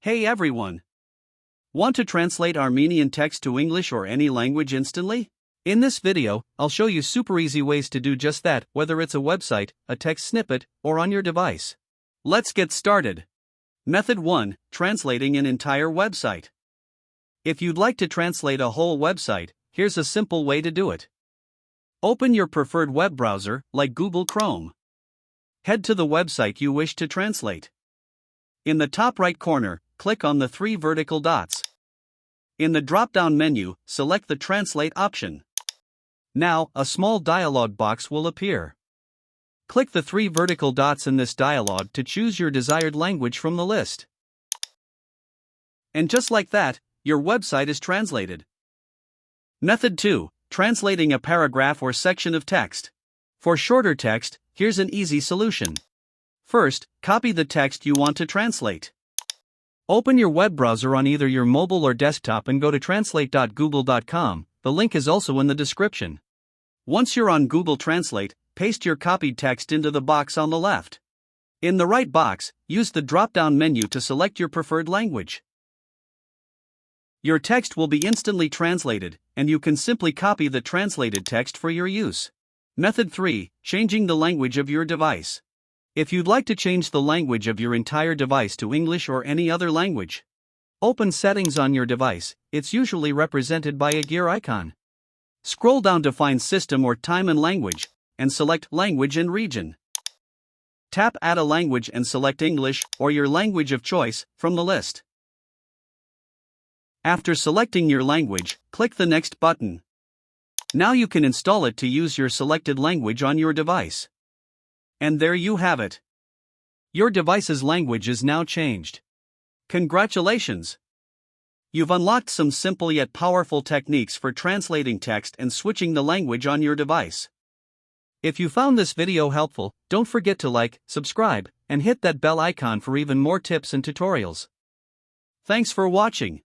Hey everyone! Want to translate Armenian text to English or any language instantly? In this video, I'll show you super easy ways to do just that, whether it's a website, a text snippet, or on your device. Let's get started. Method 1. Translating an entire website. If you'd like to translate a whole website, here's a simple way to do it. Open your preferred web browser, like Google Chrome. Head to the website you wish to translate. In the top right corner, click on the 3 vertical dots. In the drop-down menu, select the Translate option. Now, a small dialog box will appear. Click the 3 vertical dots in this dialog to choose your desired language from the list. And just like that, your website is translated. Method 2. Translating a paragraph or section of text. For shorter text, here's an easy solution. First, copy the text you want to translate. Open your web browser on either your mobile or desktop and go to translate.google.com. The link is also in the description. Once you're on Google Translate, paste your copied text into the box on the left. In the right box, use the drop-down menu to select your preferred language. Your text will be instantly translated, and you can simply copy the translated text for your use. Method 3. Changing the language of your device. If you'd like to change the language of your entire device to English or any other language, open Settings on your device. It's usually represented by a gear icon. Scroll down to find System or Time and Language, and select Language and Region. Tap Add a Language and select English, or your language of choice, from the list. After selecting your language, click the Next button. Now you can install it to use your selected language on your device. And there you have it. Your device's language is now changed. Congratulations! You've unlocked some simple yet powerful techniques for translating text and switching the language on your device. If you found this video helpful, don't forget to like, subscribe, and hit that bell icon for even more tips and tutorials. Thanks for watching.